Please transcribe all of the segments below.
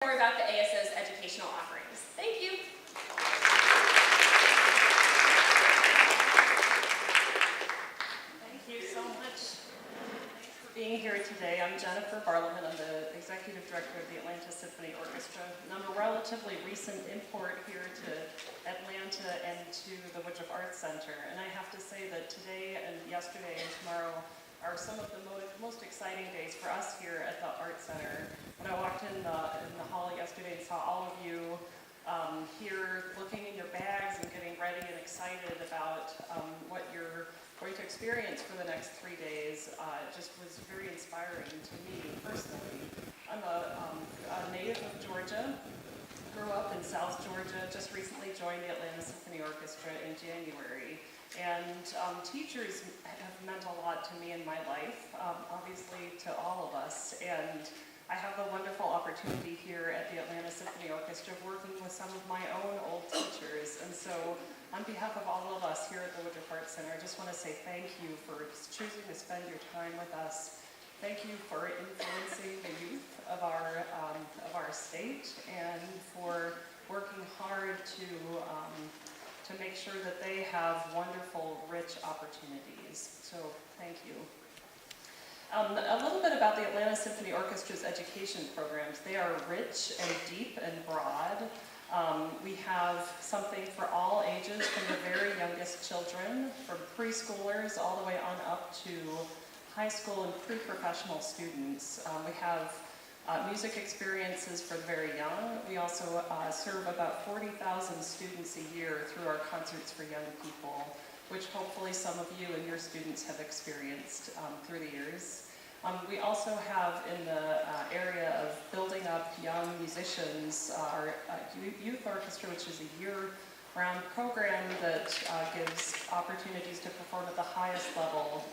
more about the ASO's educational offerings. Thank you. Thank you so much. Thanks for being here today. I'm Jennifer Barlament. I'm the Executive Director of the Atlanta Symphony Orchestra. And I'm a relatively recent import here to Atlanta and to the Woodruff Arts Center. And I have to say that today and yesterday and tomorrow are some of the most exciting days for us here at the Arts Center. When I walked in the hall yesterday and saw all of you here looking in your bags and getting ready and excited about what you're going to experience for the next 3 days, it just was very inspiring to me personally. I'm a native of Georgia, grew up in South Georgia, just recently joined the Atlanta Symphony Orchestra in January. And teachers have meant a lot to me in my life, obviously to all of us. And I have the wonderful opportunity here at the Atlanta Symphony Orchestra working with some of my own old teachers. And so on behalf of all of us here at the Woodruff Arts Center, I just want to say thank you for choosing to spend your time with us. Thank you for influencing the youth of our state and for working hard to make sure that they have wonderful, rich opportunities. So thank you. A little bit about the Atlanta Symphony Orchestra's education programs. They are rich and deep and broad. We have something for all ages, from the very youngest children, from preschoolers all the way on up to high school and pre-professional students. We have music experiences for the very young. We also serve about 40,000 students a year through our Concerts for Young People, which hopefully some of you and your students have experienced through the years. We also have in the area of building up young musicians, our youth orchestra, which is a year-round program that gives opportunities to perform at the highest level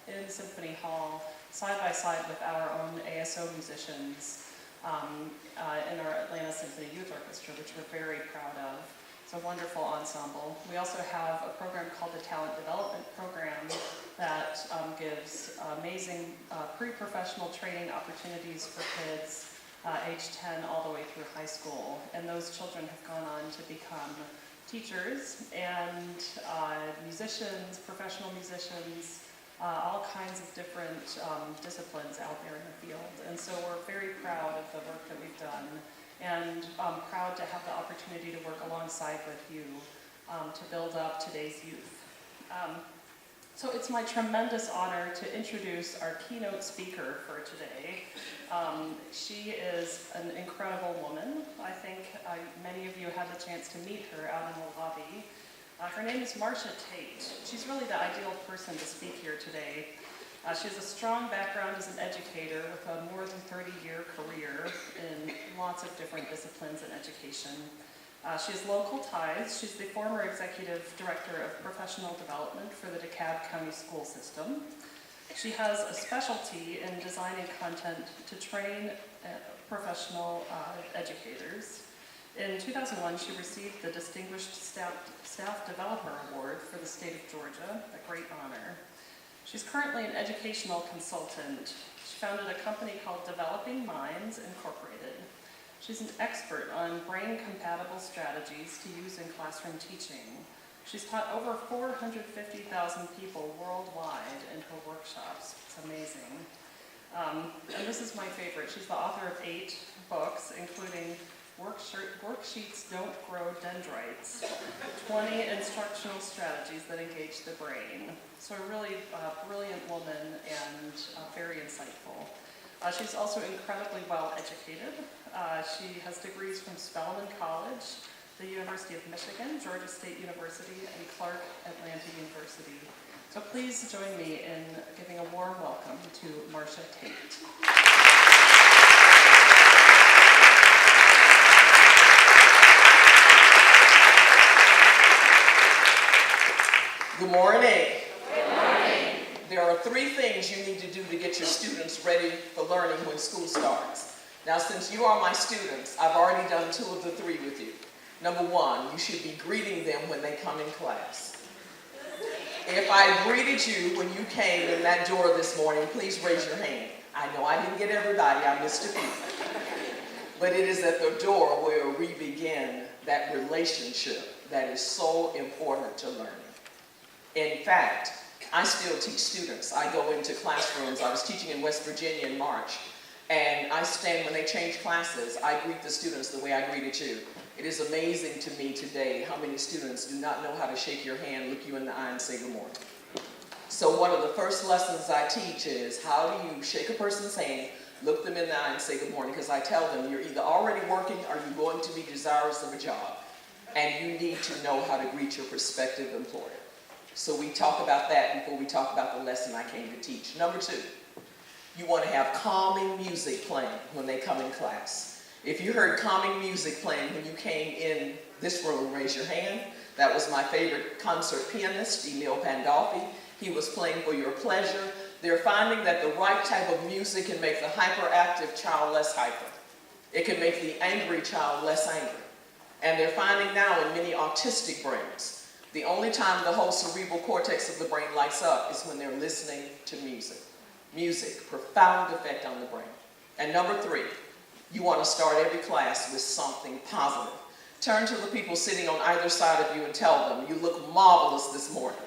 in Symphony Hall, side by side with our own ASO musicians in our Atlanta Symphony Youth Orchestra, which we're very proud of. It's a wonderful ensemble. We also have a program called the Talent Development Program that gives amazing pre-professional training opportunities for kids age 10 all the way through high school. And those children have gone on to become teachers and musicians, professional musicians, all kinds of different disciplines out there in the field. And so we're very proud of the work that we've done and proud to have the opportunity to work alongside with you to build up today's youth. So it's my tremendous honor to introduce our keynote speaker for today. She is an incredible woman. I think many of you had the chance to meet her out in the lobby. Her name is Marcia Tate. She's really the ideal person to speak here today. She has a strong background as an educator with a more than 30-year career in lots of different disciplines in education. She has local ties. She's the former executive director of professional development for the DeKalb County School System. She has a specialty in designing content to train professional educators. In 2001, she received the Distinguished Staff Developer Award for the state of Georgia, a great honor. She's currently an educational consultant. She founded a company called Developing Minds Incorporated. She's an expert on brain-compatible strategies to use in classroom teaching. She's taught over 450,000 people worldwide in her workshops. It's amazing. And this is my favorite. She's the author of 8 books, including Worksheets Don't Grow Dendrites, 20 Instructional Strategies That Engage the Brain. So a really brilliant woman and very insightful. She's also incredibly well educated. She has degrees from Spelman College, the University of Michigan, Georgia State University, and Clark Atlanta University. So please join me in giving a warm welcome to Marcia Tate. Good morning. Good morning. There are 3 things you need to do to get your students ready for learning when school starts. Now, since you are my students, I've already done 2 of the 3 with you. Number 1, you should be greeting them when they come in class. If I greeted you when you came in that door this morning, please raise your hand. I know I didn't get everybody, I missed a few. but it is at the door where we begin that relationship that is so important to learning. In fact, I still teach students. I go into classrooms. I was teaching in West Virginia in March, and I stand, when they change classes, I greet the students the way I greeted you. It is amazing to me today how many students do not know how to shake your hand, look you in the eye, and say good morning. So one of the first lessons I teach is how do you shake a person's hand, look them in the eye, and say good morning, because I tell them you're either already working or you're going to be desirous of a job, and you need to know how to greet your prospective employer. So we talk about that before we talk about the lesson I came to teach. Number 2, you want to have calming music playing when they come in class. If you heard calming music playing when you came in this room, raise your hand. That was my favorite concert pianist, Emil Pandolfi. He was playing for your pleasure. They're finding that the right type of music can make the hyperactive child less hyper. It can make the angry child less angry. And they're finding now in many autistic brains, the only time the whole cerebral cortex of the brain lights up is when they're listening to music. Music, profound effect on the brain. And number 3, you want to start every class with something positive. Turn to the people sitting on either side of you and tell them, you look marvelous this morning.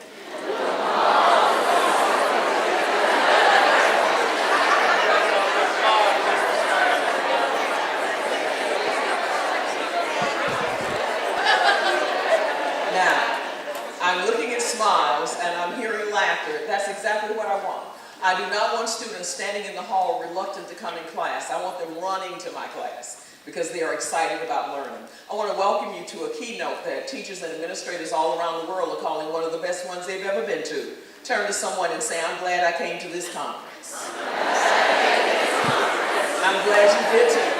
I'm looking at smiles and I'm hearing laughter. That's exactly what I want. I do not want students standing in the hall reluctant to come in class. I want them running to my class because they are excited about learning. I want to welcome you to a keynote that teachers and administrators all around the world are calling one of the best ones they've ever been to. Turn to someone and say, I'm glad I came to this conference. I'm glad you did too.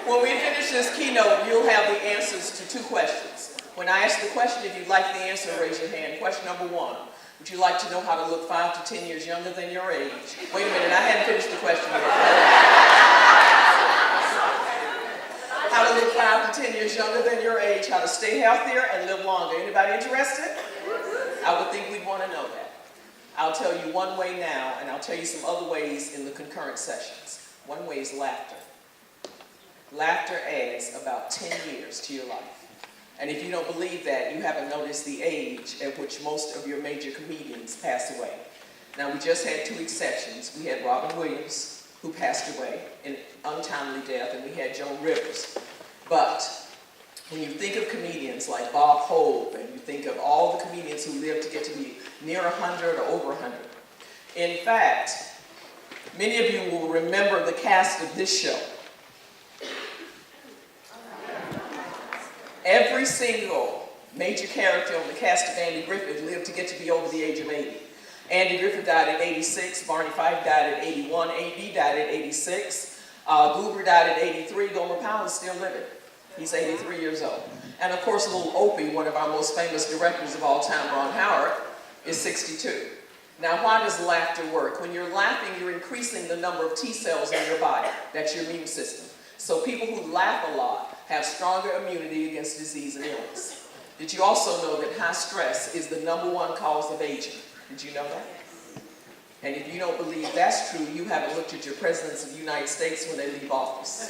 When we finish this keynote, you'll have the answers to 2 questions. When I ask the question, if you'd like the answer, raise your hand. Question number 1, would you like to know how to look 5 to 10 years younger than your age? Wait a minute, I hadn't finished the question yet. How to look 5 to 10 years younger than your age, how to stay healthier and live longer. Anybody interested? I would think we'd want to know that. I'll tell you one way now, and I'll tell you some other ways in the concurrent sessions. One way is laughter. Laughter adds about 10 years to your life. And if you don't believe that, you haven't noticed the age at which most of your major comedians pass away. Now, we just had 2 exceptions. We had Robin Williams, who passed away in untimely death, and we had Joan Rivers. But when you think of comedians like Bob Hope, and you think of all the comedians who lived to get to be near 100 or over 100, in fact, many of you will remember the cast of this show. Every single major character on the cast of Andy Griffith lived to get to be over the age of 80. Andy Griffith died at 86, Barney Fife died at 81, A.B. died at 86, Goober died at 83, Gomer Powell is still living. He's 83 years old. And of course, little Opie, one of our most famous directors of all time, Ron Howard, is 62. Now, why does laughter work? When you're laughing, you're increasing the number of T cells in your body. That's your immune system. So people who laugh a lot have stronger immunity against disease and illness. Did you also know that high stress is the #1 cause of aging? Did you know that? And if you don't believe that's true, you haven't looked at your presidents of the United States when they leave office.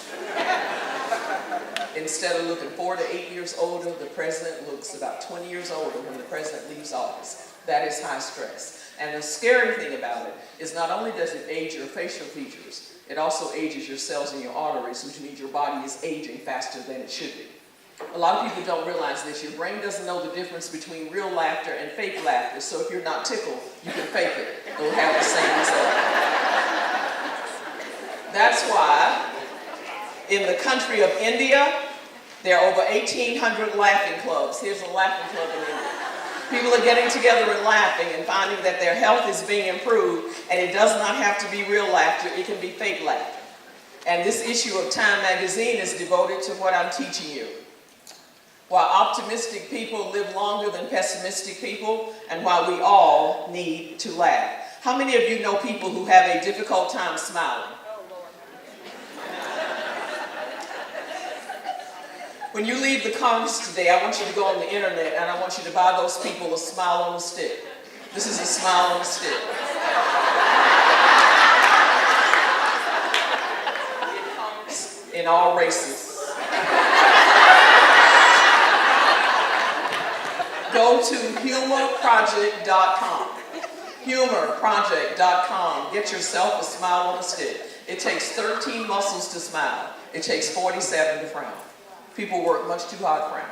Instead of looking 4 to 8 years older, the president looks about 20 years older when the president leaves office. That is high stress. And the scary thing about it is not only does it age your facial features, it also ages your cells in your arteries, which means your body is aging faster than it should be. A lot of people don't realize this. Your brain doesn't know the difference between real laughter and fake laughter, so if you're not tickled, you can fake it. It'll have the same result. That's why in the country of India, there are over 1,800 laughing clubs. Here's a laughing club in India. People are getting together and laughing and finding that their health is being improved, and it does not have to be real laughter, it can be fake laughter. And this issue of Time magazine is devoted to what I'm teaching you. While optimistic people live longer than pessimistic people, and while we all need to laugh. How many of you know people who have a difficult time smiling? When you leave the conference today, I want you to go on the internet and I want you to buy those people a smile on a stick. This is a smile on a stick. in all races. Go to humorproject.com. Humorproject.com. Get yourself a smile on a stick. It takes 13 muscles to smile. It takes 47 to frown. People work much too hard frowning.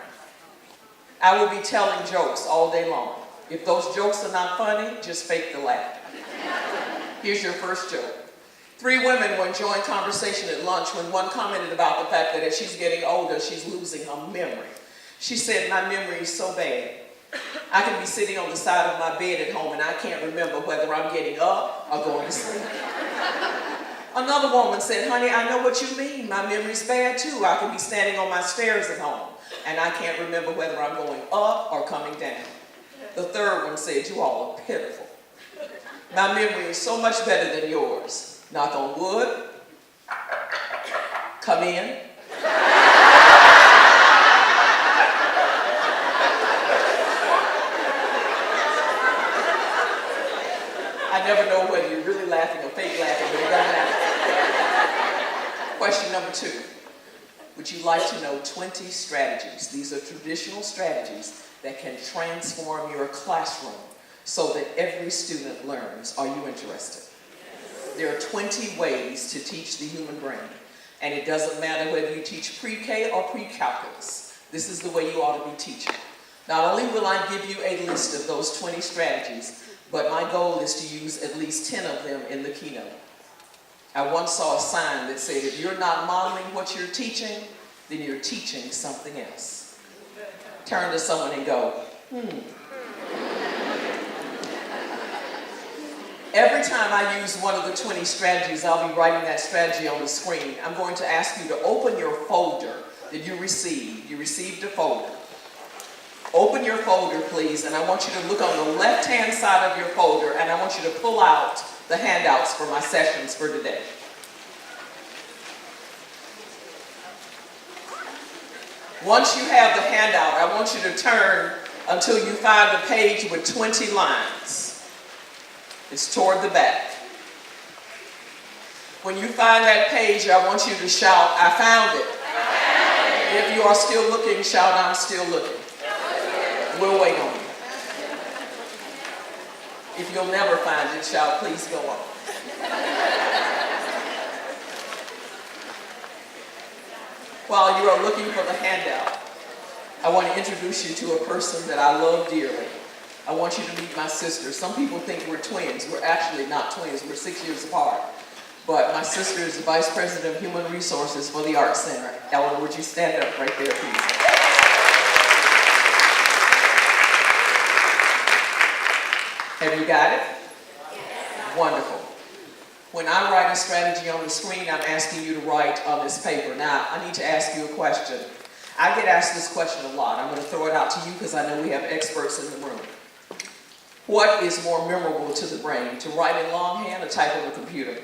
I will be telling jokes all day long. If those jokes are not funny, just fake the laugh. Here's your first joke. 3 women were enjoying conversation at lunch when one commented about the fact that as she's getting older, she's losing her memory. She said, "My memory is so bad. I can be sitting on the side of my bed at home and I can't remember whether I'm getting up or going to sleep." Another woman said, "Honey, I know what you mean. My memory's bad too. I can be standing on my stairs at home and I can't remember whether I'm going up or coming down." The third one said, "You all are pitiful. My memory is so much better than yours. Knock on wood. Come in." I never know whether you're really laughing or fake laughing, but it doesn't matter. Question number 2. Would you like to know 20 strategies? These are traditional strategies that can transform your classroom so that every student learns. Are you interested? There are 20 ways to teach the human brain, and it doesn't matter whether you teach pre-K or pre-calculus. This is the way you ought to be teaching. Not only will I give you a list of those 20 strategies, but my goal is to use at least 10 of them in the keynote. I once saw a sign that said, if you're not modeling what you're teaching, then you're teaching something else. Turn to someone and go, Every time I use one of the 20 strategies, I'll be writing that strategy on the screen. I'm going to ask you to open your folder that you received. You received a folder. Open your folder, please, and I want you to look on the left-hand side of your folder, and I want you to pull out the handouts for my sessions for today. Once you have the handout, I want you to turn until you find a page with 20 lines. It's toward the back. When you find that page, I want you to shout, "I found it." If you are still looking, shout, "I'm still looking." We'll wait on you. If you'll never find it, shout, "Please go on." While you are looking for the handout, I want to introduce you to a person that I love dearly. I want you to meet my sister. Some people think we're twins. We're actually not twins. We're 6 years apart. But my sister is the Vice President of Human Resources for the Arts Center. Ellen, would you stand up right there, please? Have you got it? Yes. Wonderful. When I write a strategy on the screen, I'm asking you to write on this paper. Now, I need to ask you a question. I get asked this question a lot. I'm going to throw it out to you because I know we have experts in the room. What is more memorable to the brain, to write in longhand or type on the computer?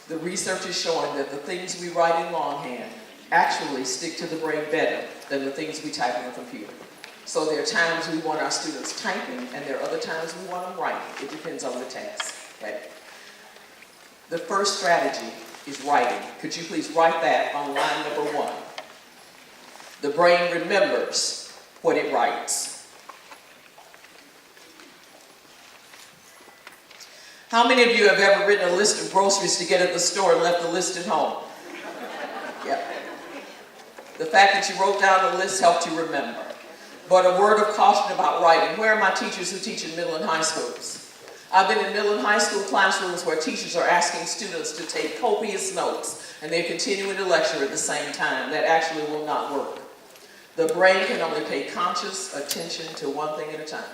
The research is showing that the things we write in longhand actually stick to the brain better than the things we type on the computer. So there are times we want our students typing, and there are other times we want them writing. It depends on the task. Okay? The first strategy is writing. Could you please write that on line number 1? The brain remembers what it writes. How many of you have ever written a list of groceries to get at the store and left the list at home? Yeah. The fact that you wrote down the list helped you remember. But a word of caution about writing. Where are my teachers who teach in middle and high schools? I've been in middle and high school classrooms where teachers are asking students to take copious notes and they're continuing to lecture at the same time. That actually will not work. The brain can only pay conscious attention to one thing at a time,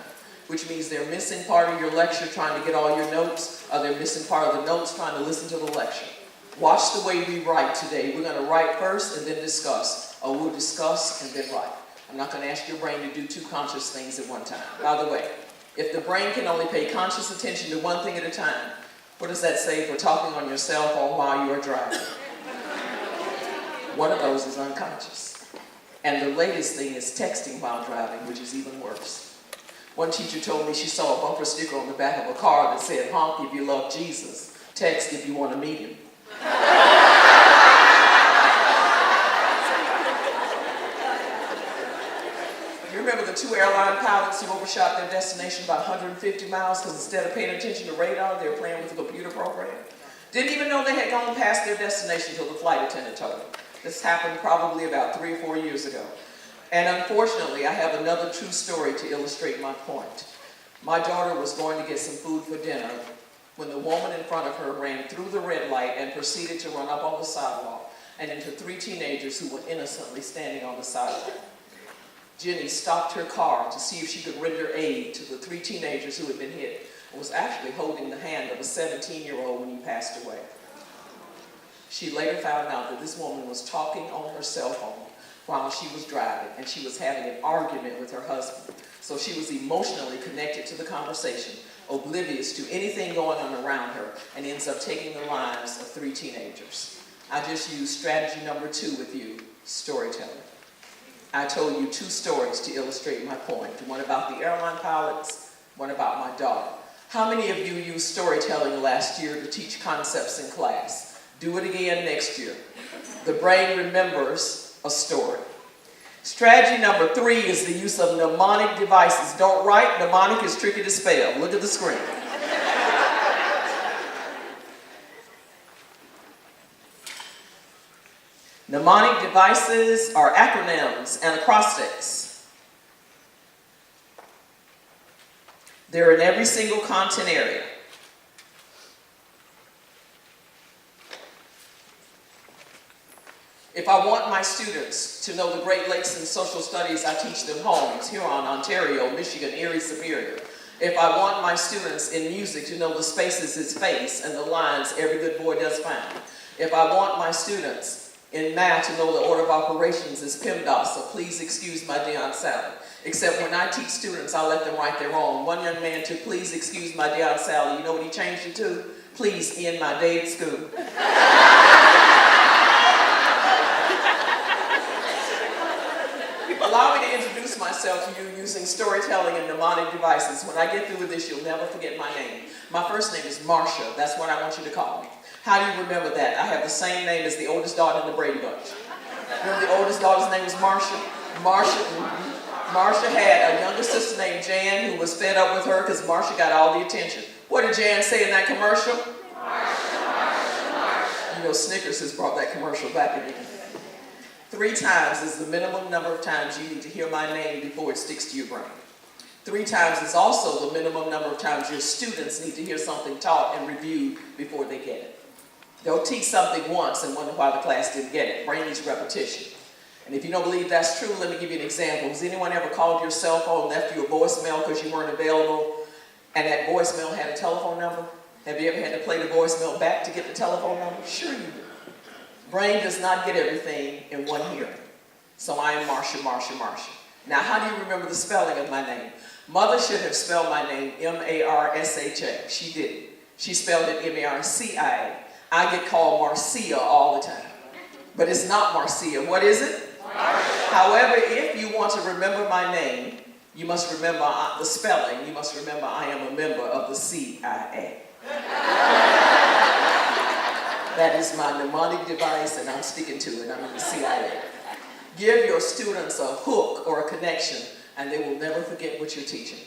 which means they're missing part of your lecture trying to get all your notes, or they're missing part of the notes trying to listen to the lecture. Watch the way we write today. We're going to write first and then discuss, or we'll discuss and then write. I'm not going to ask your brain to do 2 conscious things at one time. By the way, if the brain can only pay conscious attention to one thing at a time, what does that say for talking on your cell phone while you are driving? One of those is unconscious. And the latest thing is texting while driving, which is even worse. One teacher told me she saw a bumper sticker on the back of a car that said, "Honk if you love Jesus, text if you want to meet him." pilots who overshot their destination by 150 miles because instead of paying attention to radar, they were playing with the computer program. Didn't even know they had gone past their destination until the flight attendant told them. This happened probably about 3 or 4 years ago. And unfortunately, I have another true story to illustrate my point. My daughter was going to get some food for dinner when the woman in front of her ran through the red light and proceeded to run up on the sidewalk and into 3 teenagers who were innocently standing on the sidewalk. Jenny stopped her car to see if she could render aid to the 3 teenagers who had been hit and was actually holding the hand of a 17-year-old when he passed away. She later found out that this woman was talking on her cell phone while she was driving, and she was having an argument with her husband. So she was emotionally connected to the conversation, oblivious to anything going on around her, and ends up taking the lives of 3 teenagers. I just used strategy number 2 with you, storytelling. I told you 2 stories to illustrate my point. One about the airline pilots, one about my daughter. How many of you used storytelling last year to teach concepts in class? Do it again next year. The brain remembers a story. Strategy number 3 is the use of mnemonic devices. Don't write, mnemonic is tricky to spell. Look at the screen. Mnemonic devices are acronyms and acrostics. They're in every single content area. If I want my students to know the Great Lakes and social studies, I teach them Holmes, Huron, Ontario, Michigan, Erie, Superior. If I want my students in music to know the spaces is face and the lines every good boy does find. If I want my students in math to know the order of operations is PEMDAS, so please excuse my Deion Sally. Except when I teach students, I let them write their own. One young man took, please excuse my Deion Sally. You know what he changed it to? Please end my day at school. Allow me to introduce myself to you using storytelling and mnemonic devices. When I get through with this, you'll never forget my name. My first name is Marcia. That's what I want you to call me. How do you remember that? I have the same name as the oldest daughter in the Brady Bunch. Remember the oldest daughter's name was Marcia? Marcia had a younger sister named Jan who was fed up with her because Marcia got all the attention. What did Jan say in that commercial? Marcia, Marcia, Marcia. You know, Snickers has brought that commercial back again. 3 times is the minimum number of times you need to hear my name before it sticks to your brain. 3 times is also the minimum number of times your students need to hear something taught and reviewed before they get it. They'll teach something once and wonder why the class didn't get it. Brain needs repetition. And if you don't believe that's true, let me give you an example. Has anyone ever called your cell phone and left you a voicemail because you weren't available and that voicemail had a telephone number? Have you ever had to play the voicemail back to get the telephone number? Sure you do. Brain does not get everything in one hearing. So I am Marcia, Marcia, Marcia. Now, how do you remember the spelling of my name? Mother should have spelled my name M-A-R-S-H-A. She didn't. She spelled it M-A-R-C-I-A. I get called Marcia all the time. But it's not Marcia. What is it? Marcia. However, if you want to remember my name, you must remember the spelling. You must remember I am a member of the CIA. That is my mnemonic device, and I'm sticking to it. I'm in the CIA. Give your students a hook or a connection, and they will never forget what you're teaching.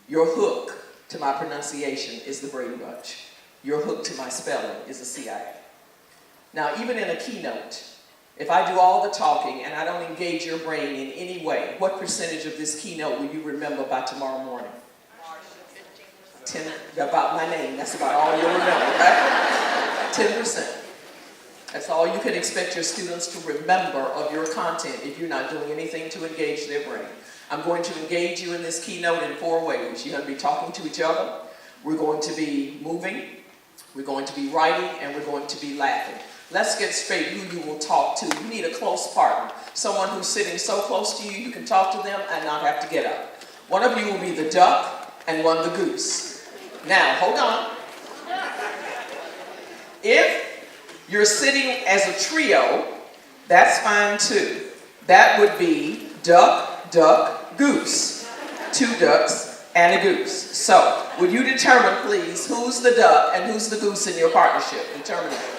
Your hook to my pronunciation is the Brady Bunch. Your hook to my spelling is the CIA. Now, even in a keynote, if I do all the talking and I don't engage your brain in any way, what percentage of this keynote will you remember by tomorrow morning? 10, about my name. That's about all you'll remember, right? 10%. That's all you can expect your students to remember of your content if you're not doing anything to engage their brain. I'm going to engage you in this keynote in 4 ways. You're going to be talking to each other. We're going to be moving. We're going to be writing, and we're going to be laughing. Let's get straight who you will talk to. You need a close partner. Someone who's sitting so close to you, you can talk to them and not have to get up. One of you will be the duck and one the goose. Now, hold on. If you're sitting as a trio, that's fine too. That would be duck, duck, goose. 2 ducks and a goose. So, would you determine, please, who's the duck and who's the goose in your partnership? Determine that.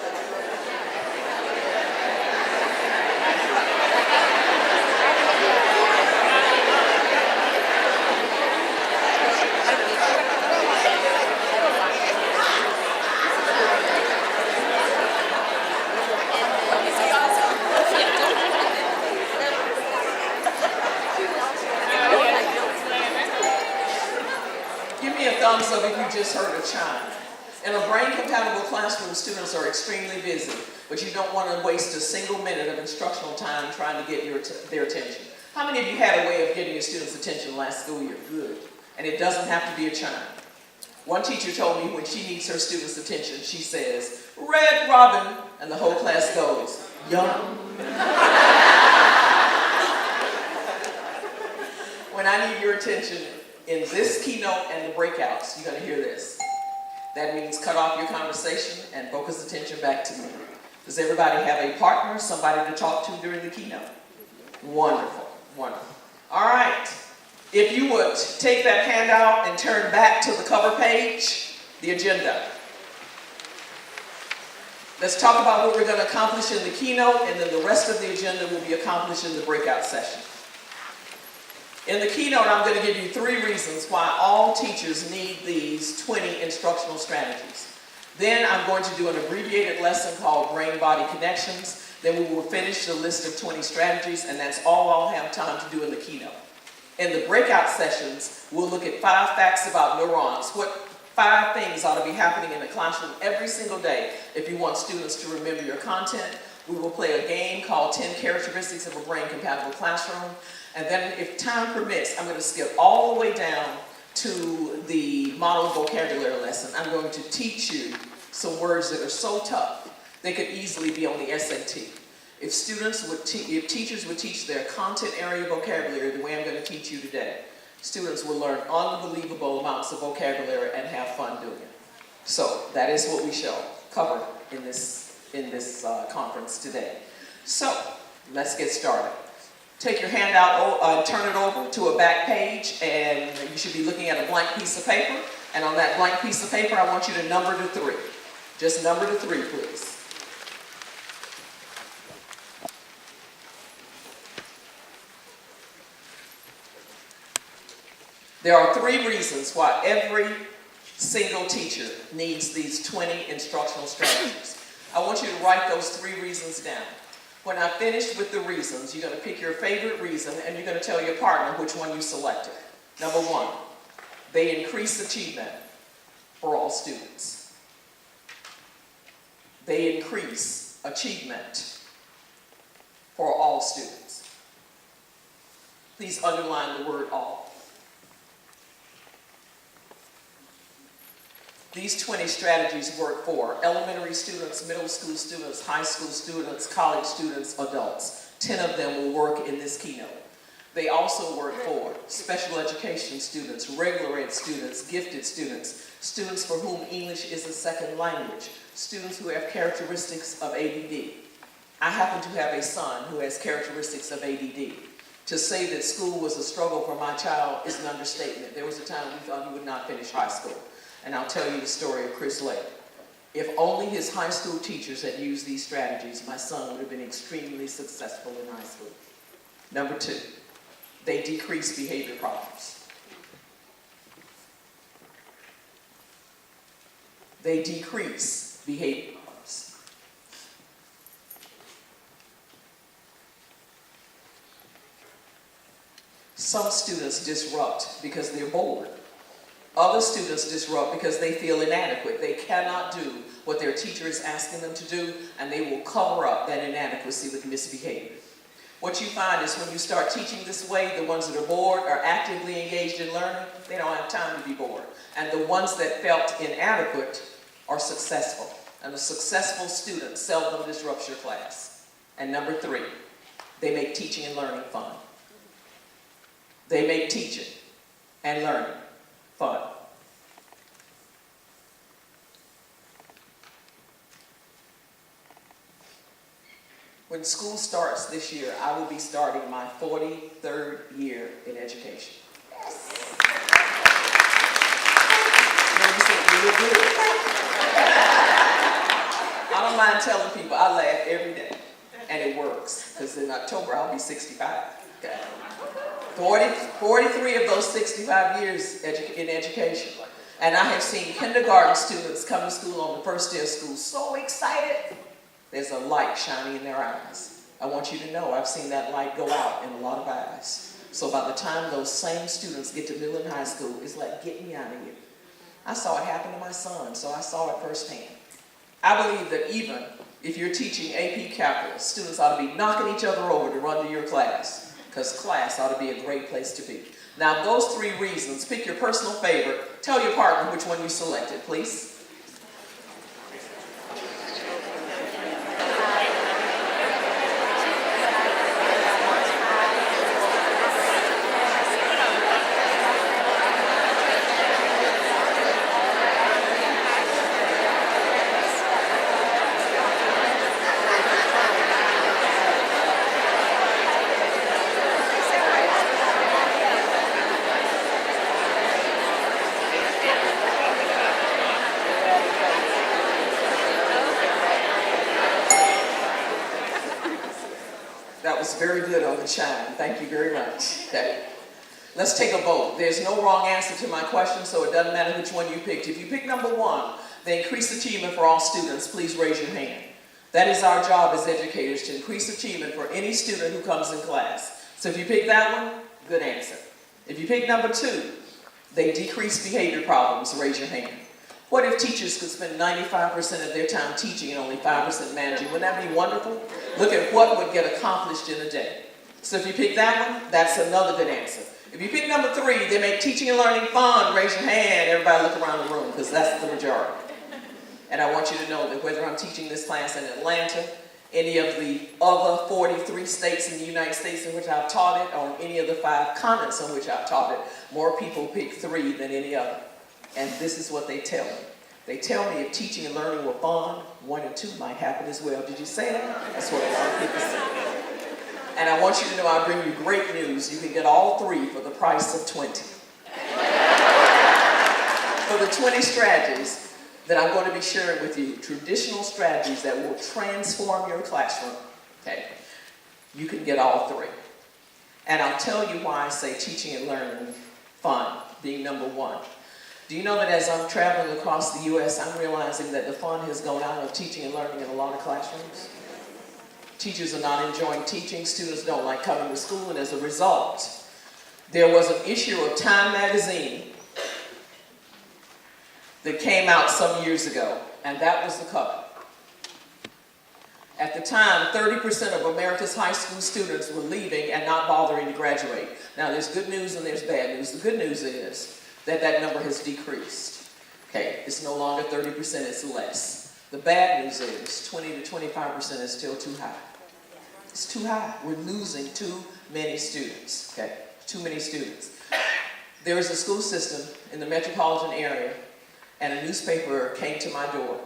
you just heard a chime. In a brain-compatible classroom, students are extremely busy, but you don't want to waste a single minute of instructional time trying to get their attention. How many of you had a way of getting your students' attention last school year? Good. And it doesn't have to be a chime. One teacher told me when she needs her students' attention, she says, "Red Robin," and the whole class goes, "Yum." When I need your attention in this keynote and the breakouts, you're going to hear this. That means cut off your conversation and focus attention back to me. Does everybody have a partner, somebody to talk to during the keynote? Wonderful, wonderful. All right. If you would take that handout and turn back to the cover page, the agenda. Let's talk about what we're going to accomplish in the keynote, and then the rest of the agenda will be accomplished in the breakout session. In the keynote, I'm going to give you 3 reasons why all teachers need these 20 instructional strategies. Then I'm going to do an abbreviated lesson called Brain-Body Connections. Then we will finish the list of 20 strategies, and that's all I'll have time to do in the keynote. In the breakout sessions, we'll look at 5 facts about neurons. What 5 things ought to be happening in the classroom every single day if you want students to remember your content. We will play a game called 10 Characteristics of a Brain-Compatible Classroom. And then, if time permits, I'm going to skip all the way down to the model vocabulary lesson. I'm going to teach you some words that are so tough, they could easily be on the SAT. If teachers would teach their content area vocabulary the way I'm going to teach you today, students will learn unbelievable amounts of vocabulary and have fun doing it. So that is what we shall cover in this conference today. So let's get started. Take your handout, turn it over to a back page, and you should be looking at a blank piece of paper. And on that blank piece of paper, I want you to number to 3. Just number to 3, please. There are 3 reasons why every single teacher needs these 20 instructional strategies. I want you to write those 3 reasons down. When I finish with the reasons, you're going to pick your favorite reason and you're going to tell your partner which one you selected. Number 1, they increase achievement for all students. They increase achievement for all students. Please underline the word all. These 20 strategies work for elementary students, middle school students, high school students, college students, adults. 10 of them will work in this keynote. They also work for special education students, regular ed students, gifted students, students for whom English is a second language, students who have characteristics of ADD. I happen to have a son who has characteristics of ADD. To say that school was a struggle for my child is an understatement. There was a time we thought he would not finish high school. And I'll tell you the story of Chris Lake. If only his high school teachers had used these strategies, my son would have been extremely successful in high school. Number 2, they decrease behavior problems. They decrease behavior problems. Some students disrupt because they're bored. Other students disrupt because they feel inadequate. They cannot do what their teacher is asking them to do, and they will cover up that inadequacy with misbehavior. What you find is when you start teaching this way, the ones that are bored are actively engaged in learning. They don't have time to be bored. And the ones that felt inadequate are successful. And the successful student seldom disrupts your class. And number 3, they make teaching and learning fun. They make teaching and learning fun. When school starts this year, I will be starting my 43rd year in education. Yes. Maybe say, you look good. I don't mind telling people I laugh every day, and it works, because in October I'll be 65. Okay. 43 of those 65 years in education. And I have seen kindergarten students come to school on the first day of school so excited. There's a light shining in their eyes. I want you to know I've seen that light go out in a lot of eyes. So by the time those same students get to middle and high school, it's like, get me out of here. I saw it happen to my son, so I saw it firsthand. I believe that even if you're teaching AP Calculus, students ought to be knocking each other over to run to your class, because class ought to be a great place to be. Now, those 3 reasons, pick your personal favorite. Tell your partner which one you selected, please. Very good on the chime. Thank you very much. Okay. Let's take a vote. There's no wrong answer to my question, so it doesn't matter which one you picked. If you pick number 1, the increased achievement for all students, please raise your hand. That is our job as educators, to increase achievement for any student who comes in class. So if you pick that one, good answer. If you pick number 2, they decrease behavior problems, raise your hand. What if teachers could spend 95% of their time teaching and only 5% managing? Wouldn't that be wonderful? Look at what would get accomplished in a day. So if you pick that one, that's another good answer. If you pick number 3, they make teaching and learning fun, raise your hand. Everybody look around the room, because that's the majority. And I want you to know that whether I'm teaching this class in Atlanta, any of the other 43 states in the United States in which I've taught it, or any of the 5 continents in which I've taught it, more people pick 3 than any other. And this is what they tell me. They tell me if teaching and learning were fun, 1 and 2 might happen as well. Did you say that? That's what a lot of people say. And I want you to know I bring you great news. You can get all 3 for the price of 20. For the 20 strategies that I'm going to be sharing with you, traditional strategies that will transform your classroom, okay, you can get all 3. And I'll tell you why I say teaching and learning fun being number 1. Do you know that as I'm traveling across the U.S., I'm realizing that the fun has gone out of teaching and learning in a lot of classrooms? Teachers are not enjoying teaching, students don't like coming to school, and as a result, there was an issue of Time magazine that came out some years ago, and that was the cover. At the time, 30% of America's high school students were leaving and not bothering to graduate. Now, there's good news and there's bad news. The good news is that that number has decreased. Okay, it's no longer 30%, it's less. The bad news is 20 to 25% is still too high. It's too high. We're losing too many students, okay? Too many students. There is a school system in the metropolitan area, and a newspaper came to my door,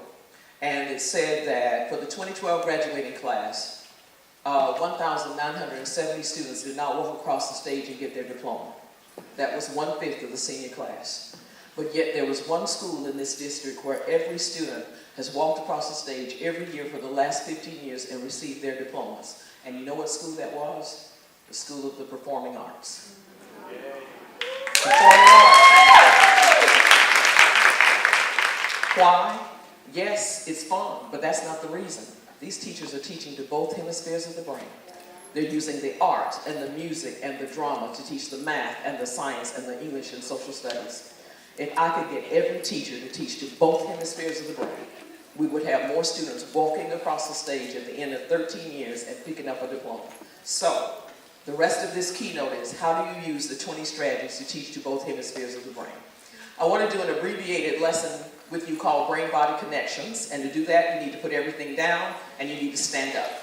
and it said that for the 2012 graduating class, 1,970 students did not walk across the stage and get their diploma. That was 1/5 of the senior class. But yet there was one school in this district where every student has walked across the stage every year for the last 15 years and received their diplomas. And you know what school that was? The School of the Performing Arts. Performing arts. Why? Yes, it's fun, but that's not the reason. These teachers are teaching to both hemispheres of the brain. They're using the art and the music and the drama to teach the math and the science and the English and social studies. If I could get every teacher to teach to both hemispheres of the brain, we would have more students walking across the stage at the end of 13 years and picking up a diploma. So, the rest of this keynote is how do you use the 20 strategies to teach to both hemispheres of the brain. I want to do an abbreviated lesson with you called Brain-Body Connections, and to do that you need to put everything down and you need to stand up.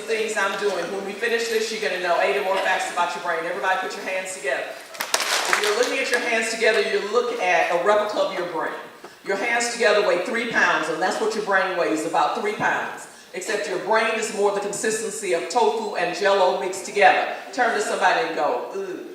Things I'm doing. When we finish this, you're going to know 8 or more facts about your brain. Everybody put your hands together. If you're looking at your hands together, you look at a replica of your brain. Your hands together weigh 3 pounds, and that's what your brain weighs, about 3 pounds. Except your brain is more the consistency of tofu and Jell-O mixed together. Turn to somebody and go, ooh.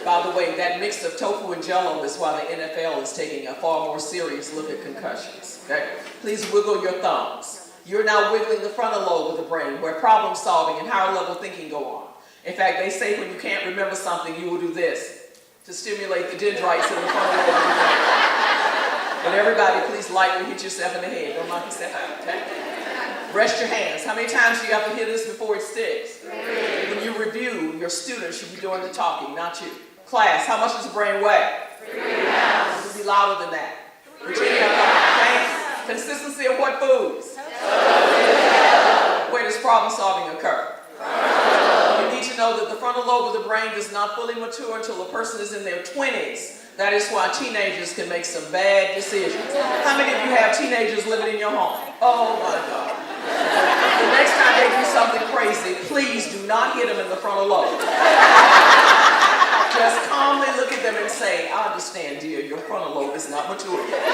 By the way, that mix of tofu and Jell-O is why the NFL is taking a far more serious look at concussions. Okay? Please wiggle your thumbs. You're now wiggling the frontal lobe of the brain where problem solving and higher level thinking go on. In fact, they say when you can't remember something, you will do this. to stimulate the dendrites in the frontal lobe of the brain. But everybody, please lightly hit yourself in the head. Don't knock yourself out, okay? Rest your hands. How many times do you have to hit this before it sticks? 3. When you review, your students should be doing the talking, not you. Class, how much does the brain weigh? 3 pounds. It should be louder than that. 3 pounds. Consistency of what foods? Where does problem solving occur? You need to know that the frontal lobe of the brain does not fully mature until a person is in their 20s. That is why teenagers can make some bad decisions. How many of you have teenagers living in your home? Oh my God. The next time they do something crazy, please do not hit them in the frontal lobe. Just calmly look at them and say, I understand, dear, your frontal lobe is not mature yet.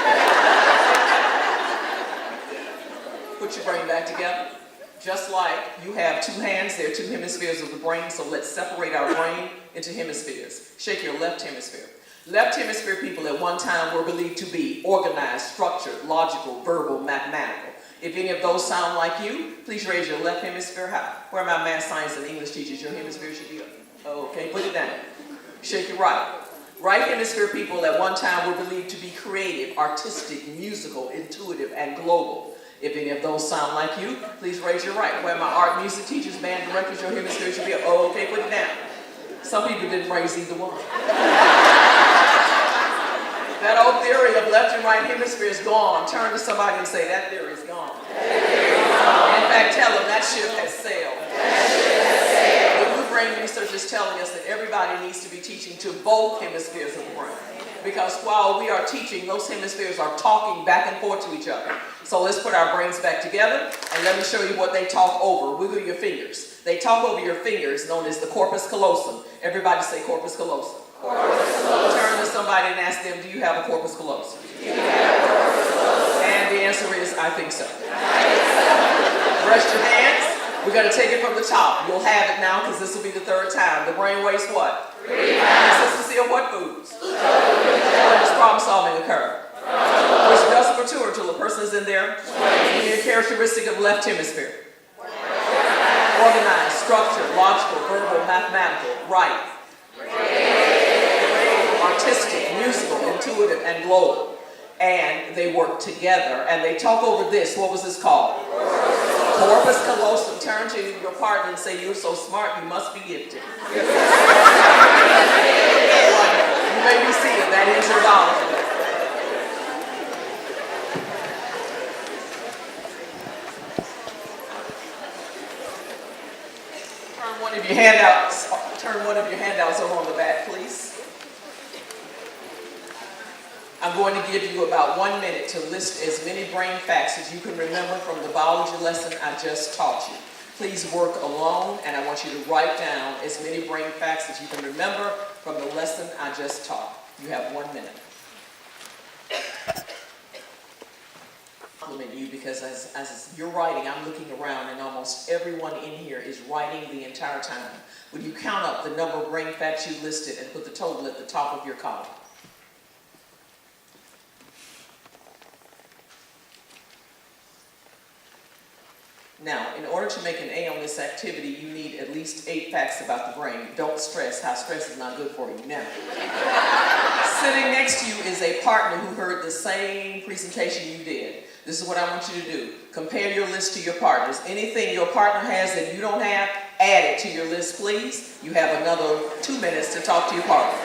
Put your brain back together. Just like you have 2 hands, there are 2 hemispheres of the brain, so let's separate our brain into hemispheres. Shake your left hemisphere. Left hemisphere people at one time were believed to be organized, structured, logical, verbal, mathematical. If any of those sound like you, please raise your left hemisphere high. Where are my math, science, and English teachers? Your hemisphere should be up. Okay, put it down. Shake your right. Right hemisphere people at one time were believed to be creative, artistic, musical, intuitive, and global. If any of those sound like you, please raise your right. Where are my art, music teachers, band directors? Your hemisphere should be up. Okay, put it down. Some people didn't raise either one. That old theory of left and right hemisphere is gone. Turn to somebody and say, that theory is gone. In fact, tell them that ship has sailed. The new brain research is telling us that everybody needs to be teaching to both hemispheres of the brain. Because while we are teaching, those hemispheres are talking back and forth to each other. So let's put our brains back together and let me show you what they talk over. Wiggle your fingers. They talk over your fingers, known as the corpus callosum. Everybody say corpus callosum. Turn to somebody and ask them, do you have a corpus callosum? And the answer is, I think so. Rest your hands. We're going to take it from the top. You'll have it now because this will be the 3rd time. The brain weighs what? 3 pounds. Consistency of what foods? When does problem solving occur? Which doesn't mature until a person is in there. Give me a characteristic of left hemisphere. Organized, structured, logical, verbal, mathematical. Right. Artistic, musical, intuitive, and global. And they work together and they talk over this. What was this called? Corpus callosum. Turn to your partner and say, you're so smart, you must be gifted. You may be seated. That is your knowledge. Turn one of your handouts over on the back, please. I'm going to give you about 1 minute to list as many brain facts as you can remember from the biology lesson I just taught you. Please work alone, and I want you to write down as many brain facts as you can remember from the lesson I just taught. You have 1 minute. Compliment you because as you're writing, I'm looking around and almost everyone in here is writing the entire time. Would you count up the number of brain facts you listed and put the total at the top of your column? Now, in order to make an A on this activity, you need at least 8 facts about the brain. Don't stress. High stress is not good for you. Now, sitting next to you is a partner who heard the same presentation you did. This is what I want you to do. Compare your list to your partner's. Anything your partner has that you don't have, add it to your list, please. You have another 2 minutes to talk to your partner.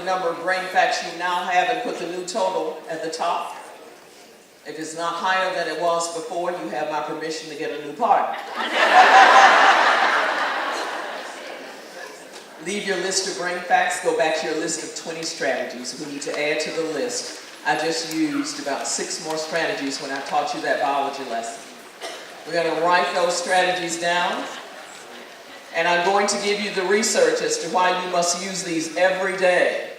Number of brain facts you now have and put the new total at the top. If it's not higher than it was before, you have my permission to get a new partner. Leave your list of brain facts, go back to your list of 20 strategies. We need to add to the list. I just used about 6 more strategies when I taught you that biology lesson. We're going to write those strategies down, and I'm going to give you the research as to why you must use these every day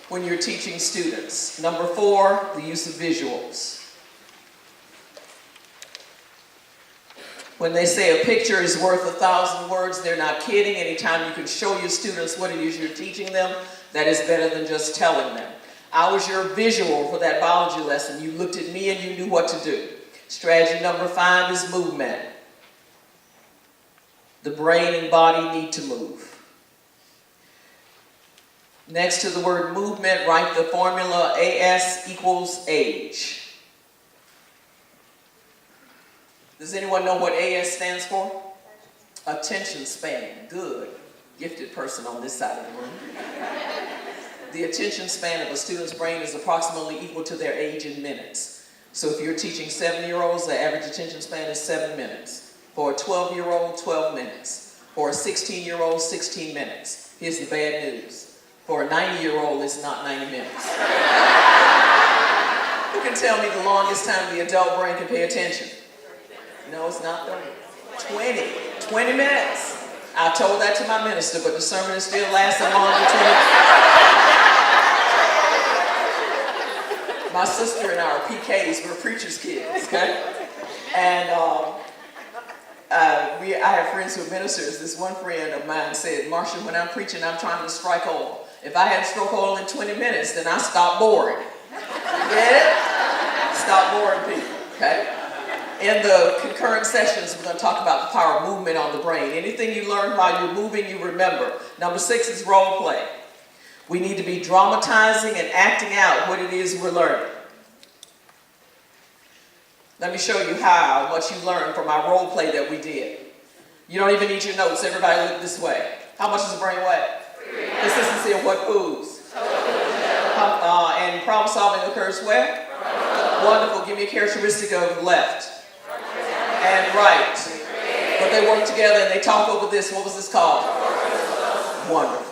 when you're teaching students. Number 4, the use of visuals. When they say a picture is worth 1,000 words, they're not kidding. Anytime you can show your students what it is you're teaching them, that is better than just telling them. I was your visual for that biology lesson. You looked at me and you knew what to do. Strategy number 5 is movement. The brain and body need to move. Next to the word movement, write the formula AS equals age. Does anyone know what AS stands for? Attention span. Good. Gifted person on this side of the room. The attention span of a student's brain is approximately equal to their age in minutes. So if you're teaching 7-year-olds, the average attention span is 7 minutes. For a 12-year-old, 12 minutes. For a 16-year-old, 16 minutes. Here's the bad news. For a 90-year-old, it's not 90 minutes. Who can tell me the longest time the adult brain can pay attention? No, it's not 30. 20 minutes. I told that to my minister, but the sermon is still lasting longer than 20 minutes. My sister and I are PKs, we're preacher's kids, okay? And I have friends who are ministers. This one friend of mine said, Marcia, when I'm preaching, I'm trying to strike oil. If I hadn't struck oil in 20 minutes, then I stop boring. Get it? Stop boring people, okay? In the concurrent sessions, we're going to talk about the power of movement on the brain. Anything you learn while you're moving, you remember. Number 6 is role play. We need to be dramatizing and acting out what it is we're learning. Let me show you how much you learned from our role play that we did. You don't even need your notes. Everybody look this way. How much does the brain weigh? Consistency of what foods? And problem solving occurs where? Wonderful. Give me a characteristic of left and right. But they work together and they talk over this. What was this called? Wonderful.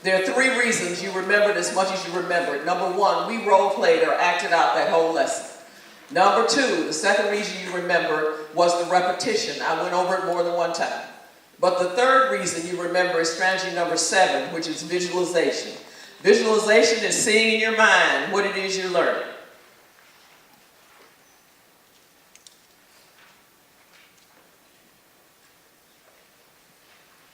There are 3 reasons you remembered as much as you remembered. Number 1, we role played or acted out that whole lesson. Number 2, the second reason you remember was the repetition. I went over it more than one time. But the third reason you remember is strategy number 7, which is visualization. Visualization is seeing in your mind what it is you're learning.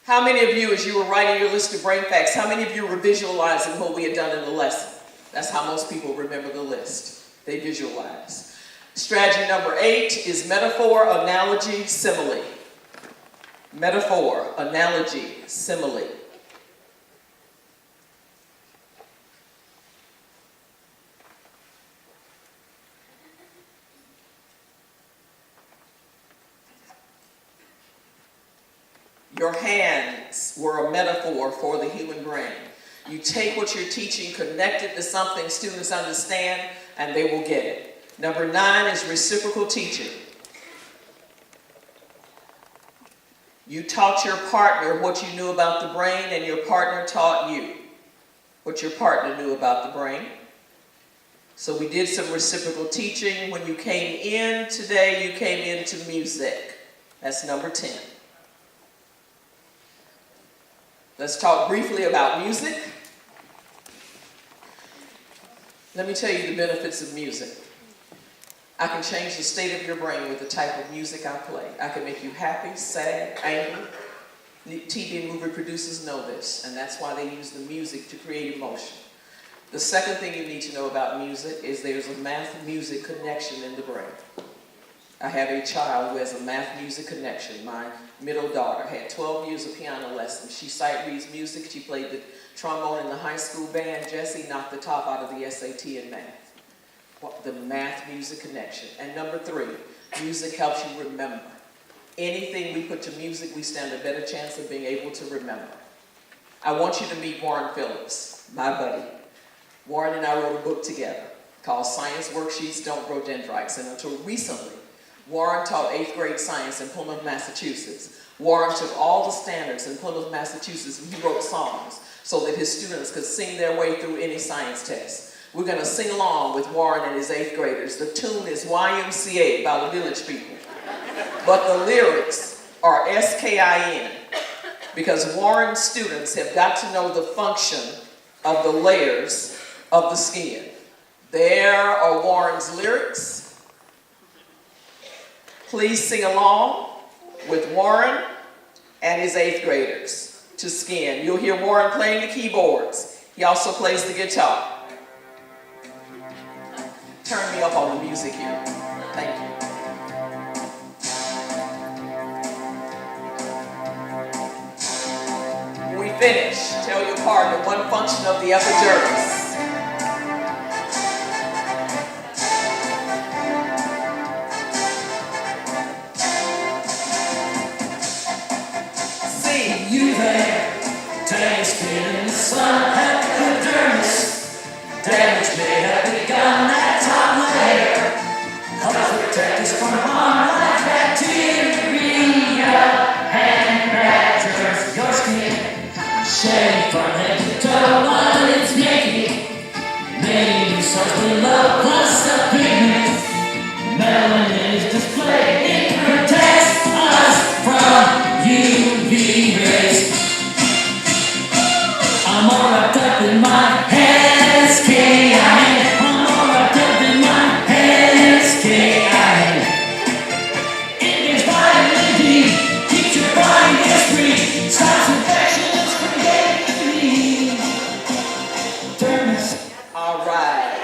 How many of you, as you were writing your list of brain facts, how many of you were visualizing what we had done in the lesson? That's how most people remember the list. They visualize. Strategy number 8 is metaphor, analogy, simile. Metaphor, analogy, simile. Your hands were a metaphor for the human brain. You take what you're teaching, connect it to something students understand, and they will get it. Number 9 is reciprocal teaching. You taught your partner what you knew about the brain, and your partner taught you what your partner knew about the brain. So we did some reciprocal teaching. When you came in today, you came into music. That's number 10. Let's talk briefly about music. Let me tell you the benefits of music. I can change the state of your brain with the type of music I play. I can make you happy, sad, angry. TV and movie producers know this, and that's why they use the music to create emotion. The second thing you need to know about music is there's a math-music connection in the brain. I have a child who has a math-music connection. My middle daughter had 12 years of piano lessons. She sight reads music. She played the trombone in the high school band. Jessie knocked the top out of the SAT in math. The math-music connection. And number 3, music helps you remember. Anything we put to music, we stand a better chance of being able to remember. I want you to meet Warren Phillips, my buddy. Warren and I wrote a book together called Science Worksheets Don't Grow Dendrites. And until recently, Warren taught 8th grade science in Plymouth, Massachusetts. Warren took all the standards in Plymouth, Massachusetts, and he wrote songs so that his students could sing their way through any science test. We're going to sing along with Warren and his 8th graders. The tune is YMCA by the Village People. But the lyrics are S-K-I-N, because Warren's students have got to know the function of the layers of the skin. There are Warren's lyrics. Please sing along with Warren and his 8th graders to Skin. You'll hear Warren playing the keyboards. He also plays the guitar. Turn me up on the music here. Thank you. When we finish, tell your partner one function of the epidermis. You there, tasted in the sun, epidermis. Damage may have begun that top layer. Helps protect us from harm like bacteria and bacteria. Your skin, shade from head to toe while it's naked. Many cells below plus the pigment. Melanin is displayed. It protects us from UV rays. I'm all wrapped up in my S-K-I-N. I'm all wrapped up in my S-K-I-N. It gives vitamin D, keeps your body gas-free, stops infections from getting me. Dermis. All right.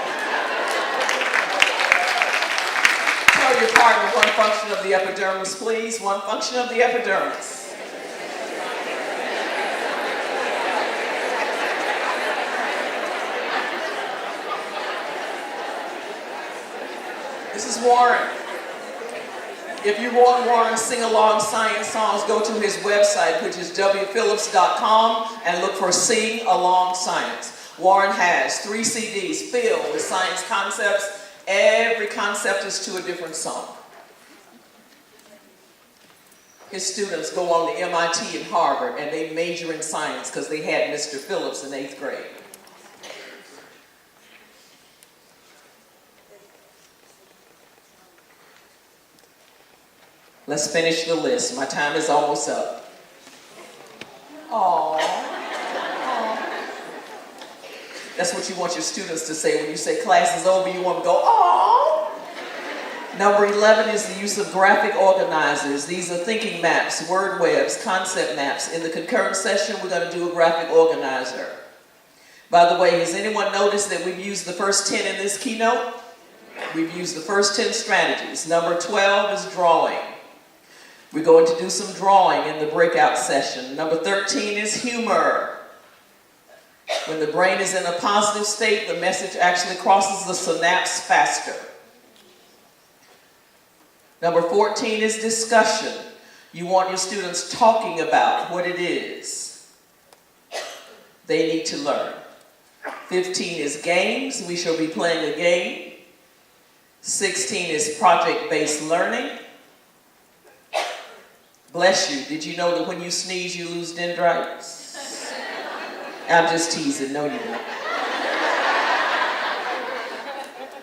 Tell your partner one function of the epidermis, please. One function of the epidermis. This is Warren. If you want Warren sing-along science songs, go to his website, which is wphillips.com, and look for Sing Along Science. Warren has 3 CDs filled with science concepts. Every concept is to a different song. His students go on to MIT and Harvard, and they major in science because they had Mr. Phillips in 8th grade. Let's finish the list. My time is almost up. Aww. That's what you want your students to say when you say class is over. You want them to go, aww. Number 11 is the use of graphic organizers. These are thinking maps, word webs, concept maps. In the concurrent session, we're going to do a graphic organizer. By the way, has anyone noticed that we've used the first 10 in this keynote? We've used the first 10 strategies. Number 12 is drawing. We're going to do some drawing in the breakout session. Number 13 is humor. When the brain is in a positive state, the message actually crosses the synapse faster. Number 14 is discussion. You want your students talking about what it is they need to learn. 15 is games. We shall be playing a game. 16 is project-based learning. Bless you. Did you know that when you sneeze, you lose dendrites? I'm just teasing. No, you don't.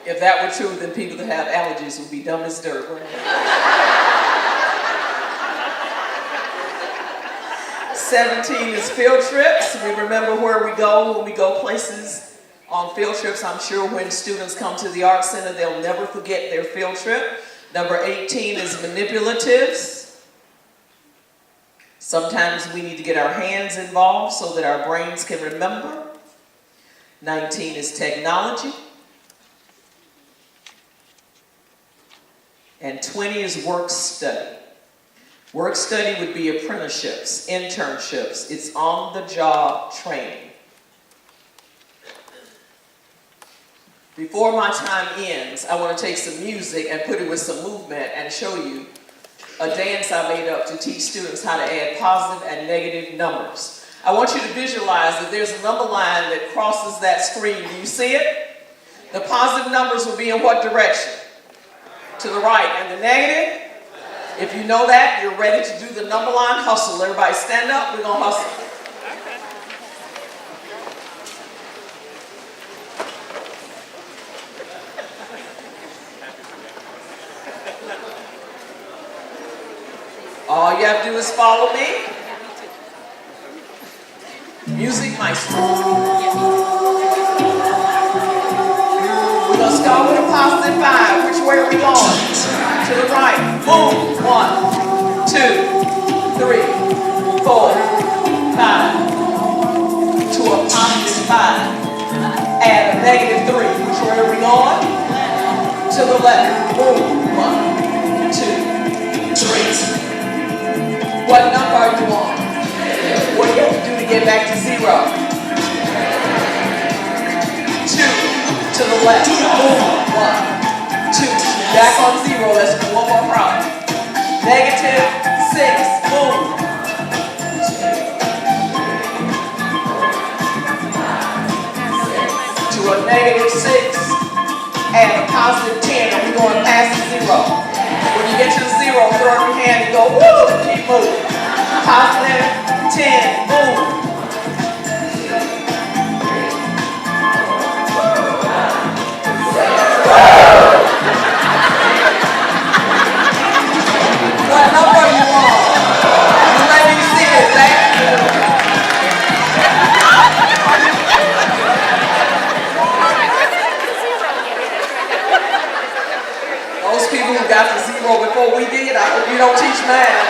If that were true, then people that have allergies would be dumb as dirt. Wouldn't they? 17 is field trips. We remember where we go when we go places on field trips. I'm sure when students come to the Art Center, they'll never forget their field trip. Number 18 is manipulatives. Sometimes we need to get our hands involved so that our brains can remember. 19 is technology. And 20 is work study. Work study would be apprenticeships, internships. It's on-the-job training. Before my time ends, I want to take some music and put it with some movement and show you a dance I made up to teach students how to add positive and negative numbers. I want you to visualize that there's a number line that crosses that screen. Do you see it? The positive numbers will be in what direction? to the right. And the negative, if you know that, you're ready to do the number line hustle. Everybody stand up, we're gonna hustle. All you have to do is follow me. Music maestro. We're going to start with a positive 5. Which way are we going? To the right. Boom. 1, 2, 3, 4, 5. To a positive 5. Add a negative 3. Which way are we going? To the left. Boom. 1, 2, 3. What number are you on? What do you have to do to get back to 0? 2 to the left. Boom. 1, 2. Back on 0. Let's do one more problem. Negative 6. Boom. 2 to a negative 6. Add a positive 10. And we're going past the 0. When you get to the 0, throw up your hand and go, woo, and keep moving. Positive 10, boom. What number are you on? You let me see it, thank you. Those people who got the 0 before we did, I hope you don't teach math.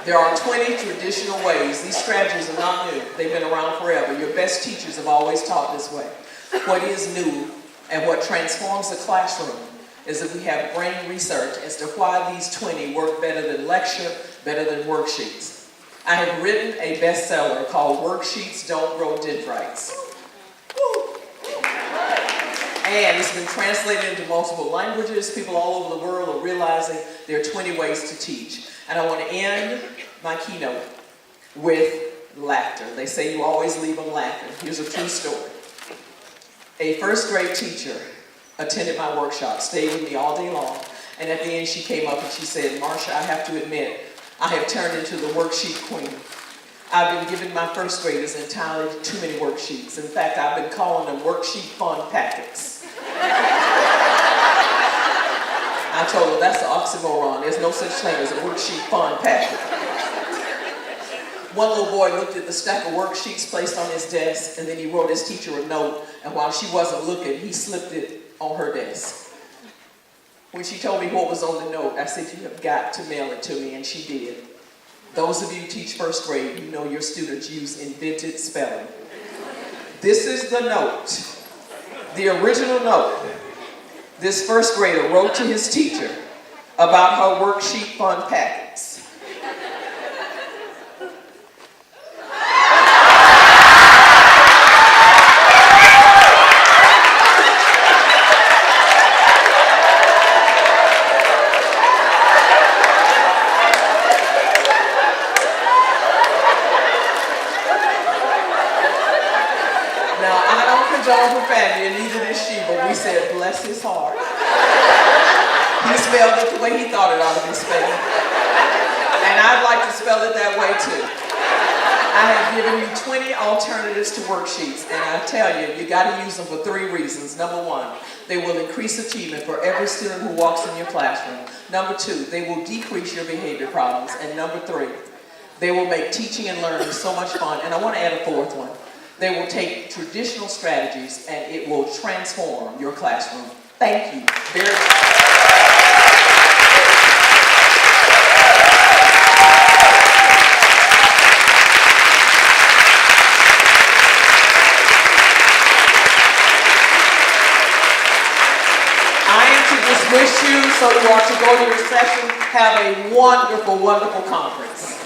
There are 20 traditional ways. These strategies are not new. They've been around forever. Your best teachers have always taught this way. What is new and what transforms the classroom is that we have brain research as to why these 20 work better than lecture, better than worksheets. I have written a bestseller called Worksheets Don't Grow Dendrites. And it's been translated into multiple languages. People all over the world are realizing there are 20 ways to teach. And I want to end my keynote with laughter. They say you always leave them laughing. Here's a true story. A first grade teacher attended my workshop, stayed with me all day long, and at the end she came up and she said, Marcia, I have to admit, I have turned into the worksheet queen. I've been giving my first graders entirely too many worksheets. In fact, I've been calling them worksheet fun packets. I told her that's the oxymoron. There's no such thing as a worksheet fun packet. One little boy looked at the stack of worksheets placed on his desk, and then he wrote his teacher a note, and while she wasn't looking, he slipped it on her desk. When she told me what was on the note, I said, you have got to mail it to me, and she did. Those of you who teach first grade, you know your students use invented spelling. This is the note, the original note. This first grader wrote to his teacher about her worksheet fun packets. Profanity, and neither did she, but we said, bless his heart. He spelled it the way he thought it ought to be spelled. And I'd like to spell it that way too. I have given you 20 alternatives to worksheets, and I tell you, you got to use them for 3 reasons. Number 1, they will increase achievement for every student who walks in your classroom. Number 2, they will decrease your behavior problems. And number 3, they will make teaching and learning so much fun. And I want to add a 4th one. They will take traditional strategies and it will transform your classroom. Thank you very much. I am to dismiss you so you are to go to your session. Have a wonderful, wonderful conference.